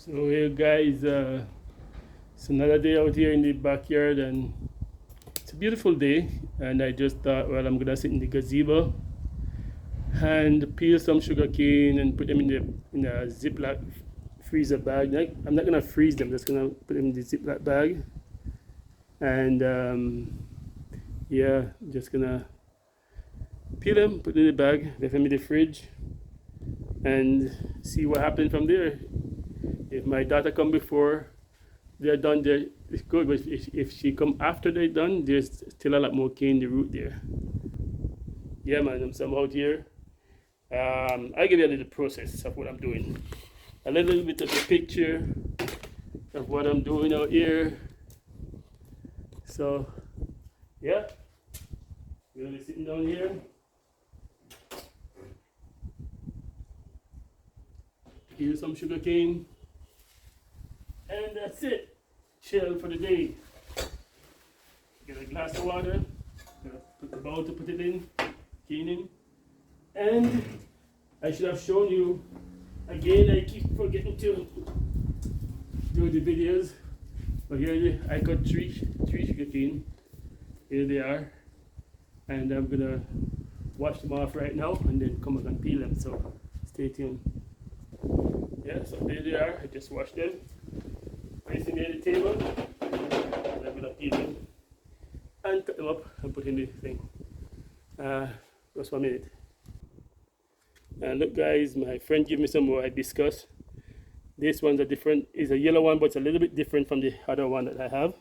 So here guys, it's another day out here in the backyard and it's a beautiful day, and I just thought, well, I'm gonna sit in the gazebo and peel some sugar cane and put them in a Ziploc freezer bag. Like, I'm not gonna freeze them, just gonna put them in the Ziploc bag, and yeah, just gonna peel them, put them in the bag, leave them in the fridge, and see what happens from there. If my daughter come before they're done, there it's good. But if she come after they're done, there's still a lot more cane in the root there. Yeah, man, I'm out here. I'll give you a little process of what I'm doing. A little bit of the picture of what I'm doing out here. So, yeah, we're gonna be sitting down here. Here's some sugar cane. And that's it. Chill for the day. Get a glass of water. Put the bowl to put it in. Cane in. And I should have shown you again. I keep forgetting to do the videos. But here I got three sugar cane. Here they are. And I'm gonna wash them off right now and then come back and peel them. So stay tuned. Yeah, so there they are. I just washed them. Place them near the table, and I'm gonna peel them and cut them up and put in the thing. Just 1 minute. And look, guys, my friend gave me some more hibiscus. This one's is a yellow one, but it's a little bit different from the other one that I have.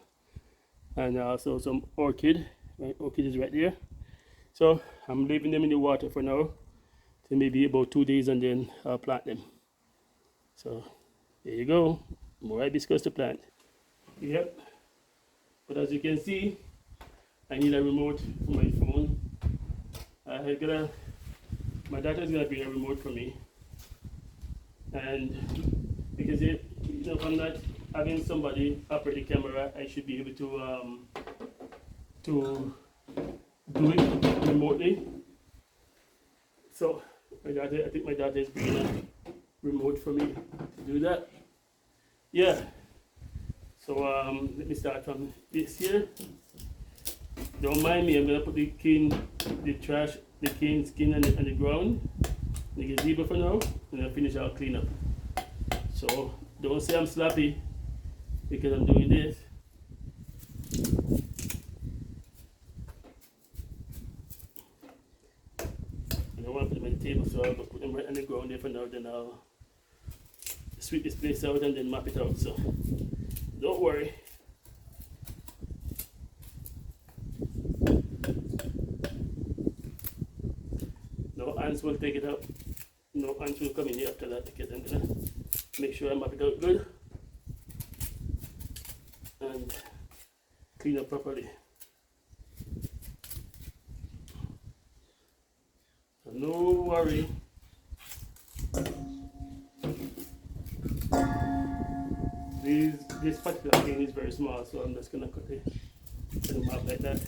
And also some orchid. Right, orchid is right there. So I'm leaving them in the water for now, so maybe about 2 days, and then I'll plant them. So there you go. More hibiscus to plant. Yep. But as you can see, I need a remote for my phone. My daughter's gonna bring a remote for me. And because if I'm not having somebody operate the camera, I should be able to do it remotely. So I think my daughter is bringing a remote for me to do that. Yeah, so let me start from this here. Don't mind me, I'm gonna put the cane skin on the ground, the gazebo for now, and I'll finish our cleanup. So don't say I'm sloppy because I'm doing this. I don't want to put them on the table, so I'll put them right on the ground there for now, then I'll sweep this place out and then map it out, so don't worry. No ants will take it up. No ants will come in here after that, because I'm gonna make sure I map it out good and clean up properly. So no worry. This particular cane is very small, so I'm just gonna cut them out like that.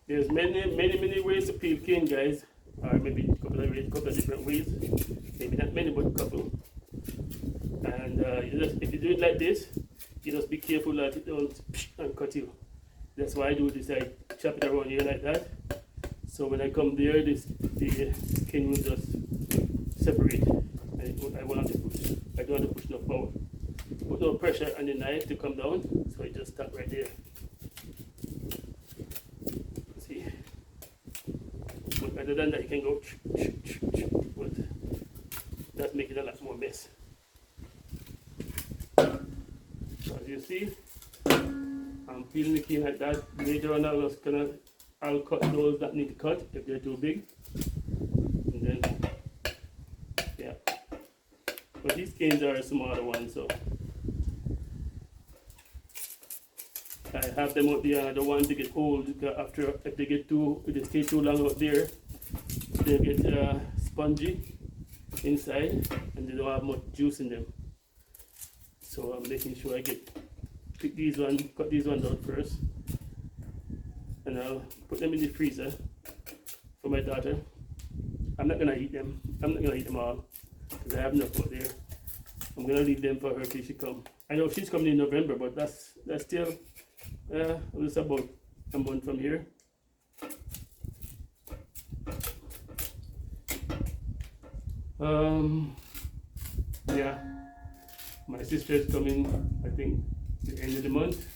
There's many ways to peel cane, guys, or maybe a couple of different ways. Maybe not many, but a couple. And if you do it like this, you just be careful that it don't and cut you. That's why I do this. I chop it around here like that. So when I come there, the skin will just separate. I don't have to push no power. Put no pressure on the knife to come down. So it just stop right there. See? But other than that, you can go. But that's making a lot more mess. So as you see, I'm peeling the cane like that. Later on, I'll cut those that need to cut if they're too big. And then, yeah. But these canes are smaller ones, so I have them out there. I don't want to get old. If they stay too long out there, they get spongy inside, and they don't have much juice in them. So I'm making sure I get pick these ones, cut these ones out first, and I'll put them in the freezer for my daughter. I'm not gonna eat them. I'm not gonna eat them all because I have enough out there. I'm gonna leave them for her till she come. I know she's coming in November, but that's still it's about a month from here. Yeah, my sister is coming, I think, the end of the month,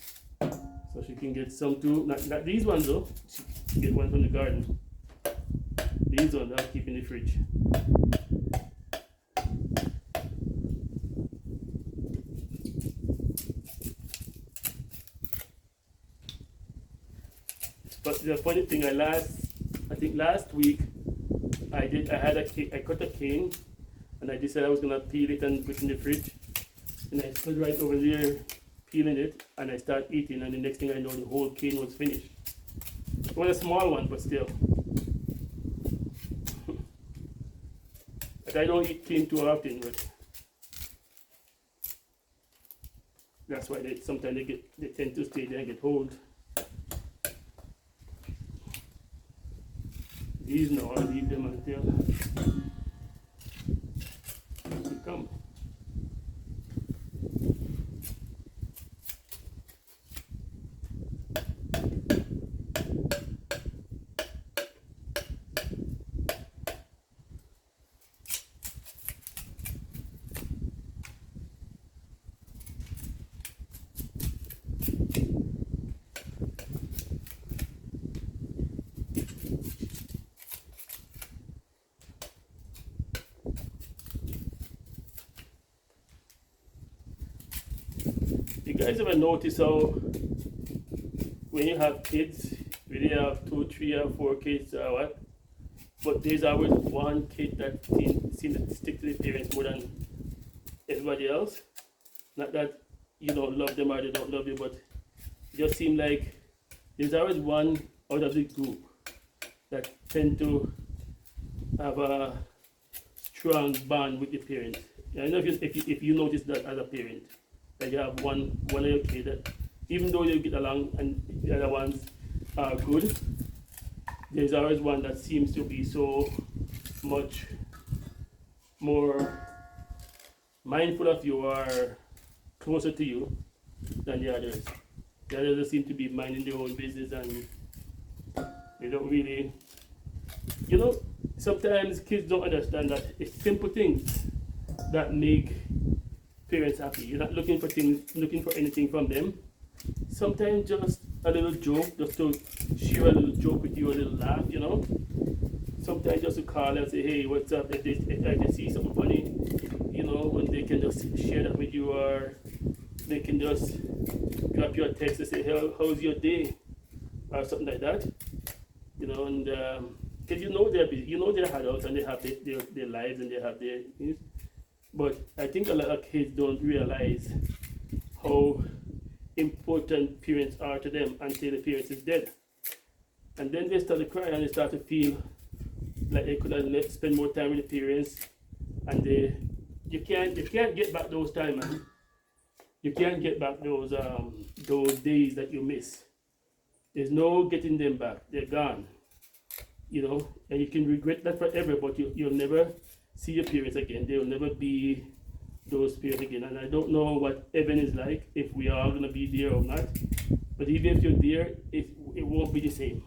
so she can get some too. Not these ones though. She can get one from the garden. These ones I'll keep in the fridge. But the funny thing, I think last week I cut a cane, and I decided I was gonna peel it and put it in the fridge, and I stood right over there peeling it, and I start eating, and the next thing I know, the whole cane was finished. It was a small one, but still. But I don't eat cane too often, but that's why sometimes they tend to stay there and get hold. These now, I'll leave them until they come. You guys ever notice how when you have kids, when you have 2, 3, or 4 kids or what, but there's always one kid that seems to stick to the parents more than everybody else? Not that you don't love them or they don't love you, but it just seems like there's always one out of the group that tend to have a strong bond with the parents. I don't know if you notice that as a parent. That you have one of your kids that even though you get along and the other ones are good, there's always one that seems to be so much more mindful of you or closer to you than the others. The others seem to be minding their own business, and they don't really, sometimes kids don't understand that it's simple things that make parents happy. You're not looking for anything from them. Sometimes just a little joke, just to share a little joke with you, a little laugh, Sometimes just to call and say, hey, what's up? If I can see something funny, when they can just share that with you, or they can just drop you a text and say, hey, how's your day? Or something like that. And because they're busy, they're adults and they have their lives and they have their things. But I think a lot of kids don't realize how important parents are to them until the parents is dead. And then they start to cry and they start to feel like they could have spent more time with the parents, and you can't get back those time, man. You can't get back those days that you miss. There's no getting them back. They're gone. And you can regret that forever, but you'll never see your parents again. They will never be those parents again. And I don't know what heaven is like, if we are going to be there or not. But even if you're there, it won't be the same.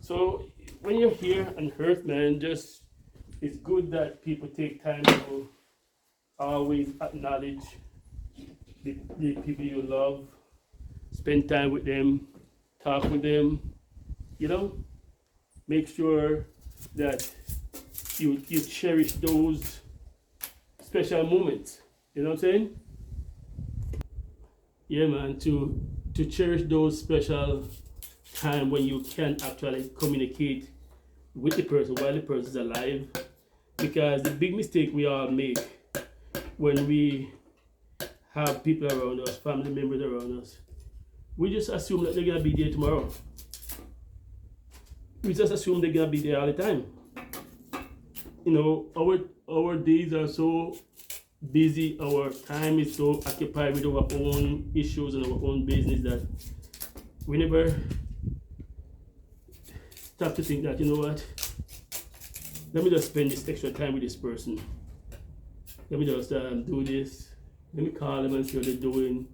So when you're here on earth, man, it's good that people take time to always acknowledge the people you love, spend time with them, talk with them, make sure that you cherish those special moments. You know what I'm saying? Yeah, man, to cherish those special time when you can actually communicate with the person while the person is alive. Because the big mistake we all make when we have people around us, family members around us, we just assume that they're gonna be there tomorrow. We just assume they're gonna be there all the time. Our days are so busy, our time is so occupied with our own issues and our own business that we never stop to think that, you know what, let me just spend this extra time with this person. Let me just do this. Let me call them and see what they're doing.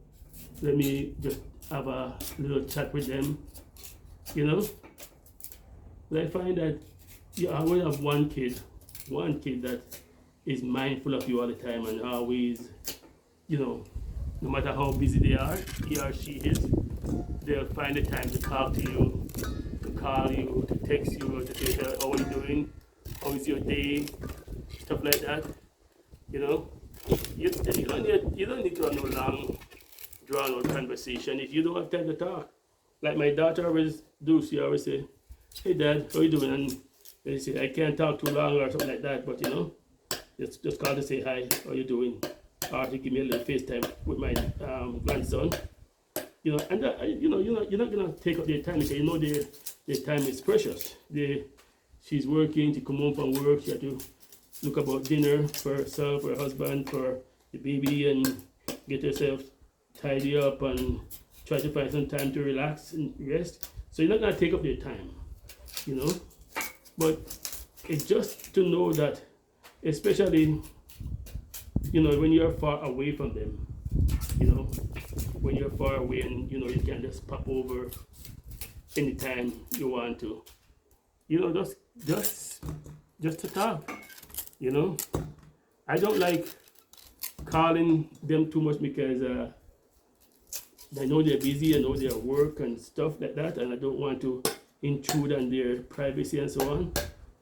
Let me just have a little chat with them, you know. But I find that you always have one kid that is mindful of you all the time and always, you know, no matter how busy they are, he or she is, they'll find the time to talk to you, to call you, to text you, to say, how are you doing? How is your day? Stuff like that. You know? You don't need to have no long, drawn out conversation if you don't have time to talk. Like my daughter always do, she always say, hey dad, how you doing? And they say, I can't talk too long or something like that, but you know, just call to say hi, how you doing? Or to give me a little FaceTime with my grandson. You know, and you're not gonna take up their time because you know their time is precious. She's working, she come home from work, she had to look about dinner for herself, for her husband, for the baby, and get herself tidy up and try to find some time to relax and rest. So you're not gonna take up their time, you know. But it's just to know that, especially, you know, when you're far away from them, you know, when you're far away and you know you can just pop over anytime you want to, you know, just to talk, you know. I don't like calling them too much because I know they're busy, I know they're at work and stuff like that, and I don't want to intrude on their privacy and so on.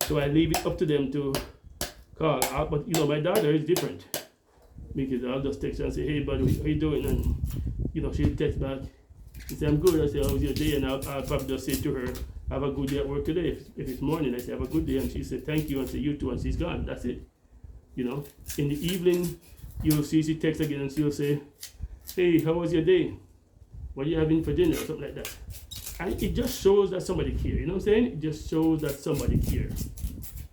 So I leave it up to them to call. But you know, my daughter is different because I'll just text her and say, hey buddy, how you doing? And you know, she'll text back and say, I'm good. I say, how was your day? And I'll probably just say to her, have a good day at work today. If it's morning, I say, have a good day. And she said, thank you. And say, you too. And she's gone. That's it. You know, in the evening, you'll see she text again and she'll say, hey, how was your day? What are you having for dinner? Or something like that. And it just shows that somebody cares. You know what I'm saying? It just shows that somebody cares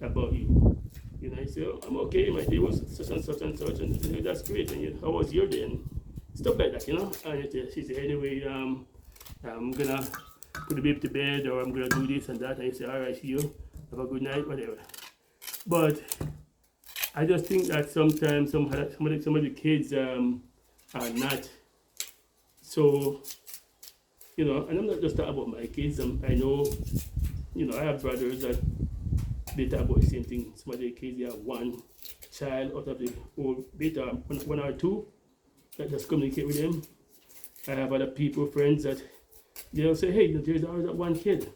about you. You know, I say, oh, I'm okay. My day was such and such and such. And you know, that's great. And you know, how was your day? And stuff like that, you know. And she said, anyway, I'm gonna put the baby to bed, or I'm gonna do this and that. And you say, all right, see you. Have a good night, whatever. But I just think that sometimes some of the kids are not so, you know. And I'm not just talking about my kids. I know, you know, I have brothers that they talk about the same thing. Some of the kids, they have one child out of the whole beta, one or two that just communicate with them. I have other people, friends that they'll say, hey, there's always that one kid.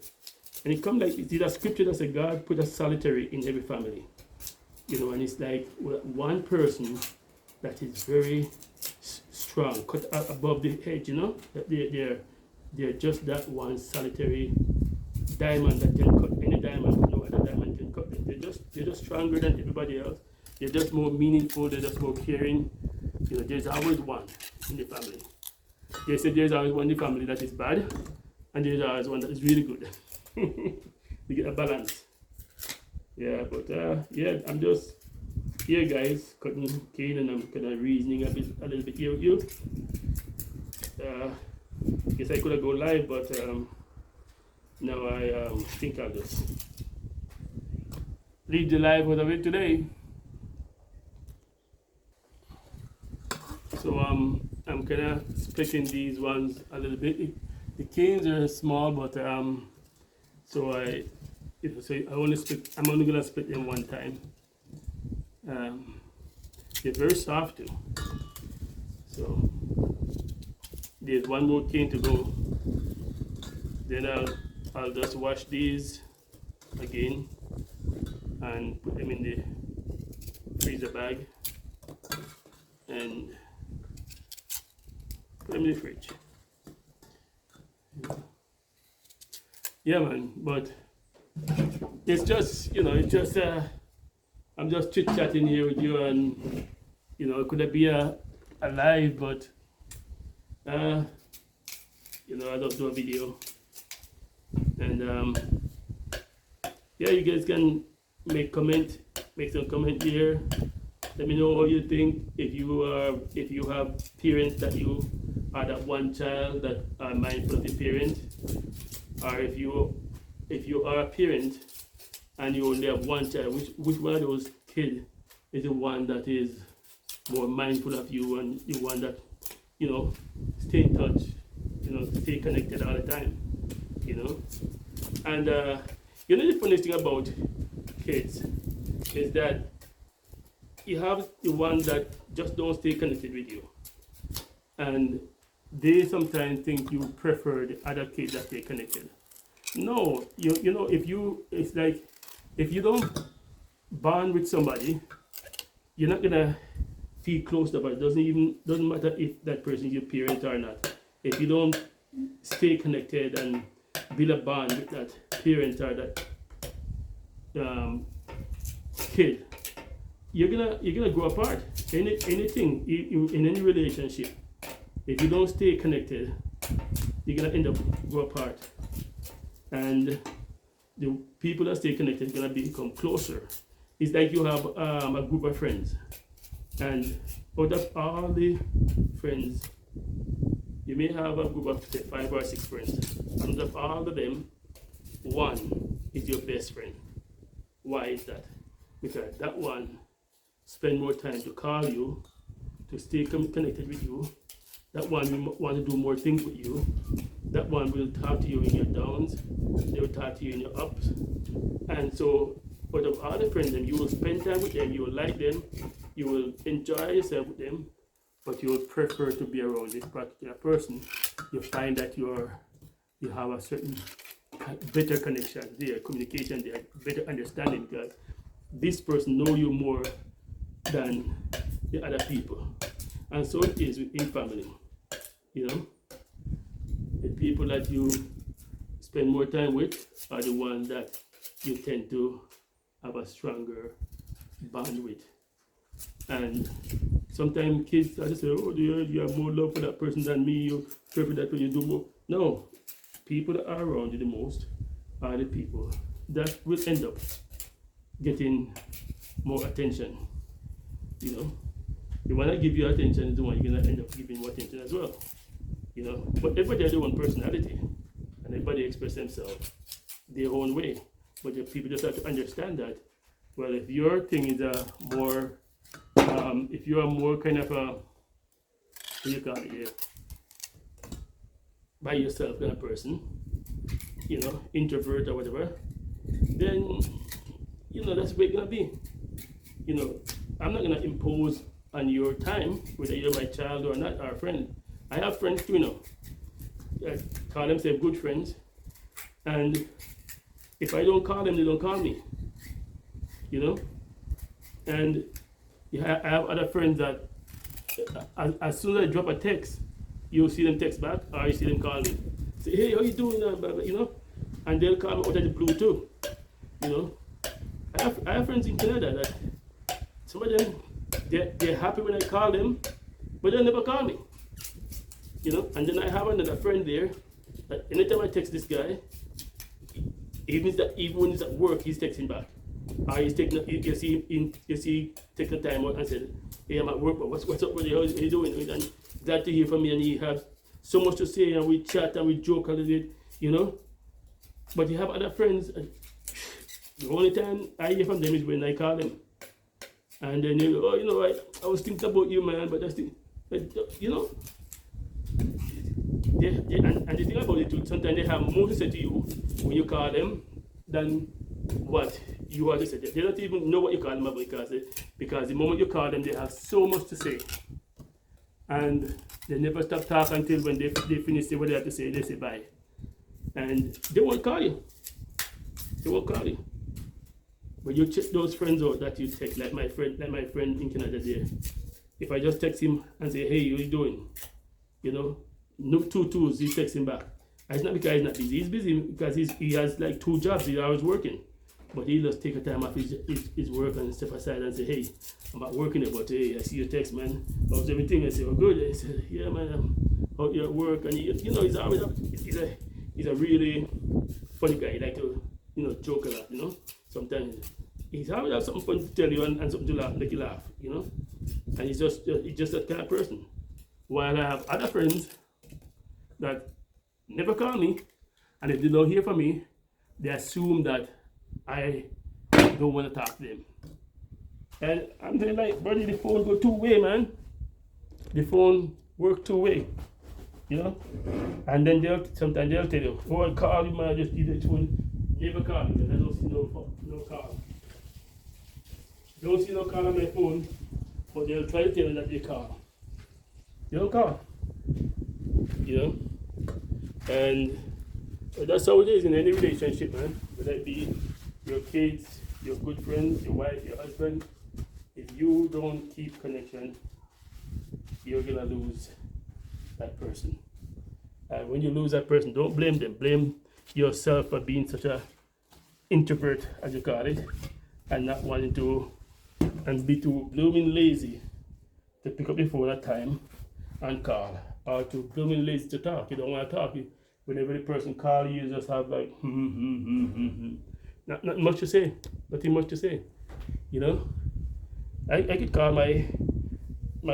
And it comes like, it's a scripture that says God put a solitary in every family. You know, and it's like one person that is very strong, cut above the edge, you know, that they're just that one solitary diamond that can cut any diamond, no other diamond can cut them. They're just stronger than everybody else. They're just more meaningful, they're just more caring. You know, there's always one in the family. They say there's always one in the family that is bad, and there's always one that is really good. You get a balance. Yeah, but yeah, I'm just here, guys, cutting cane, and I'm kind of reasoning a little bit here with you. Guess I could have go live, but now I think I'll just leave the live out of it today. So I'm kind of splitting these ones a little bit. The canes are small, but so I'm only gonna split them one time. They're very soft too. So there's one more cane to go. Then I'll just wash these again and put them in the freezer bag and put them in the fridge. Yeah, man, but it's just, you know, I'm just chit-chatting here with you, and, you know, it could be a live, but, you know, I just do a video. And, yeah, you guys can make some comment here, Let me know how you think. If you have parents that you are that one child that are mindful of the parent, or if you are a parent and you only have one child, which one of those kids is the one that is more mindful of you and the one that, stay in touch, stay connected all the time, And the funniest thing about kids is that you have the one that just don't stay connected with you, and they sometimes think you prefer the other kids that stay connected. No, it's like if you don't bond with somebody, you're not gonna feel close to them. It doesn't matter if that person is your parent or not. If you don't stay connected and build a bond with that parent or that kid, you're gonna grow apart. Anything in any relationship, if you don't stay connected, you're gonna end up grow apart. And the people that stay connected are gonna become closer. It's like you have a group of friends, and out of all the friends, you may have a group of 5 or 6 friends. And out of all of them, one is your best friend. Why is that? Because that one spend more time to call you, to stay connected with you. That one will want to do more things with you. That one will talk to you in your downs. They will talk to you in your ups. And so, out of all the friends, you will spend time with them. You will like them. You will enjoy yourself with them. But you will prefer to be around this particular person. You find that you have a certain better connection there, communication there, better understanding, because this person knows you more than the other people. And so it is within family. The people that you spend more time with are the ones that you tend to have a stronger bond with. And sometimes kids are just say, oh, you have more love for that person than me, you prefer that when you do more. No, people that are around you the most are the people that will end up getting more attention. The one that give you attention is the one you're gonna end up giving more attention as well. But everybody has their own personality, and everybody express themselves their own way. But the people just have to understand that. Well, if your thing is if you are more kind of what do you call it here, by yourself kind of person, introvert or whatever, then that's where it's gonna be. I'm not gonna impose on your time whether you're my child or not, or a friend. I have friends too, I call themselves good friends, and if I don't call them, they don't call me. And I have other friends that as soon as I drop a text, you'll see them text back, or you see them call me. Say, hey, how you doing? And they'll call me out of the blue too. I have friends in Canada that some of them, they're happy when I call them, but they'll never call me. And then I have another friend there that anytime I text this guy, even when he's at work, he's texting back. Or he's taking, you see taking time out and said, hey, I'm at work, but what's up with you? How you doing? And glad to hear from me, and he has so much to say, and we chat and we joke a little bit, But you have other friends, the only time I hear from them is when I call them. And then I was thinking about you, man, but and the thing about it too, sometimes they have more to say to you when you call them than what you are to say. They don't even know what you call them about, because the moment you call them, they have so much to say. And they never stop talking until when they finish saying what they have to say, they say bye. And they won't call you. But you check those friends out that you text, like my friend in Canada there. If I just text him and say, hey, how you doing? No 2 twos, he's texting back. And it's not because he's not busy. He's busy because he has like 2 jobs. He's always working. But he just take a time off his work and step aside and say, hey, I'm not working it, but hey, I see your text, man. How's everything? I say, oh, good. I said, yeah, man, I'm out here at work. And he's always he's a really funny guy. He like to, joke a lot, Sometimes He's always have something fun to tell you and something to laugh, make you laugh, you know. And he's just that kind of person. While I have other friends that never call me, and if they don't hear from me, they assume that I don't want to talk to them. And I'm telling like, buddy, the phone go two-way, man. The phone work two-way, you know. And then sometimes they'll tell you, oh, I'll call you, man, just leave the phone. Never call me because I don't see no call. Don't see no call on my phone, but they'll try to tell you that they call. You don't call, you know. And that's how it is in any relationship, man. Whether it be your kids, your good friends, your wife, your husband. If you don't keep connection, you're gonna lose that person. And when you lose that person, don't blame them. Blame yourself for being such a introvert, as you call it, and not wanting to, and be too blooming lazy to pick up the phone at time and call, or too blooming lazy to talk. You don't want to talk. Whenever the person calls you, just have like not much to say, nothing much to say. You know, I could call my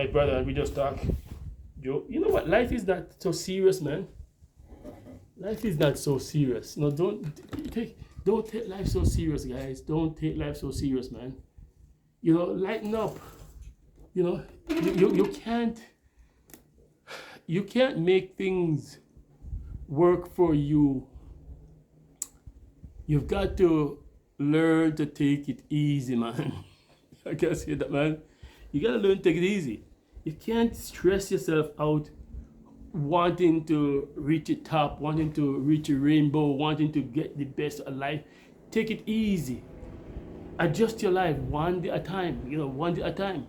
brother and we just talk. You know what? Life is not so serious, man. Life is not so serious. No, don't take life so serious, guys. Don't take life so serious, man. You know, lighten up. You know, you can't make things work for you. You've got to learn to take it easy, man. I can say that, man. You gotta learn to take it easy. You can't stress yourself out wanting to reach the top, wanting to reach a rainbow, wanting to get the best of life. Take it easy. Adjust your life one day at a time, you know, one day at a time.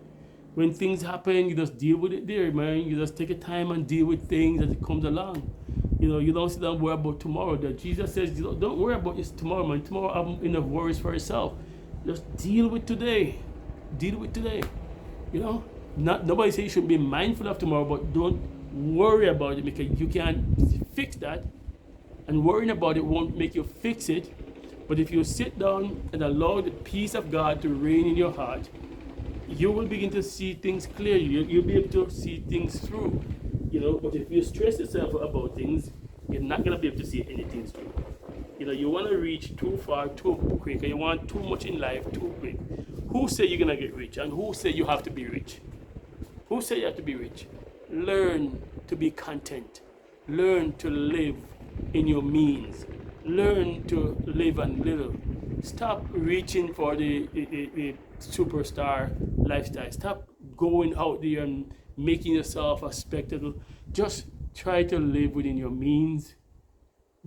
When things happen, you just deal with it there, man. You just take a time and deal with things as it comes along. You know, you don't sit down and worry about tomorrow. That Jesus says, don't worry about this tomorrow, man. Tomorrow have enough worries for yourself. Just deal with today. Deal with today. You know, nobody says you should be mindful of tomorrow, but don't worry about it because you can't fix that. And worrying about it won't make you fix it. But if you sit down and allow the peace of God to reign in your heart, you will begin to see things clearly. You'll be able to see things through. You know, but if you stress yourself about things, you're not gonna be able to see anything through. You know, you want to reach too far too quick, and you want too much in life too quick. Who say you're gonna get rich, and who say you have to be rich? Who say you have to be rich? Learn to be content. Learn to live in your means. Learn to live on little. Stop reaching for the superstar lifestyle. Stop going out there and making yourself a spectacle. Just try to live within your means.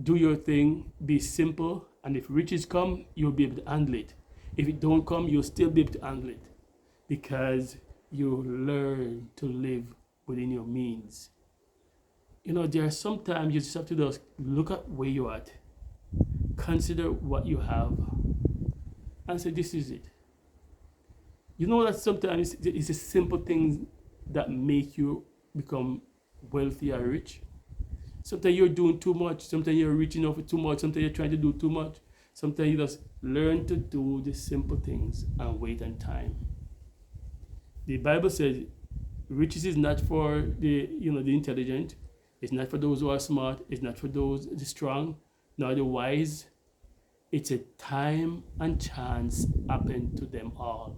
Do your thing. Be simple. And if riches come, you'll be able to handle it. If it don't come, you'll still be able to handle it. Because you learn to live within your means. You know, there are sometimes you just have to just look at where you're at. Consider what you have. And say, this is it. You know that sometimes it's the simple things that make you become wealthy or rich. Sometimes you're doing too much. Sometimes you're reaching out for too much. Sometimes you're trying to do too much. Sometimes you just learn to do the simple things and wait on time. The Bible says riches is not for the intelligent. It's not for those who are smart. It's not for those the strong, nor the wise. It's a time and chance happen to them all.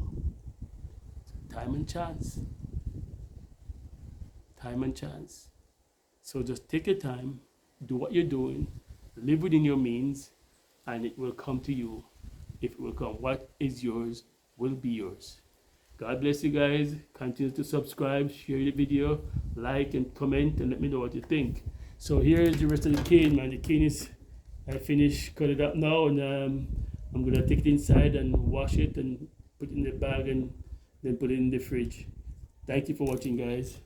Time and chance. Time and chance. So just take your time, do what you're doing, live within your means, and it will come to you. If it will come, what is yours will be yours. God bless you guys. Continue to subscribe, share the video, like and comment, and let me know what you think. So here is the rest of the cane, man. The cane is, I finished cut it up now, and I'm gonna take it inside and wash it and put it in the bag and then put it in the fridge. Thank you for watching, guys.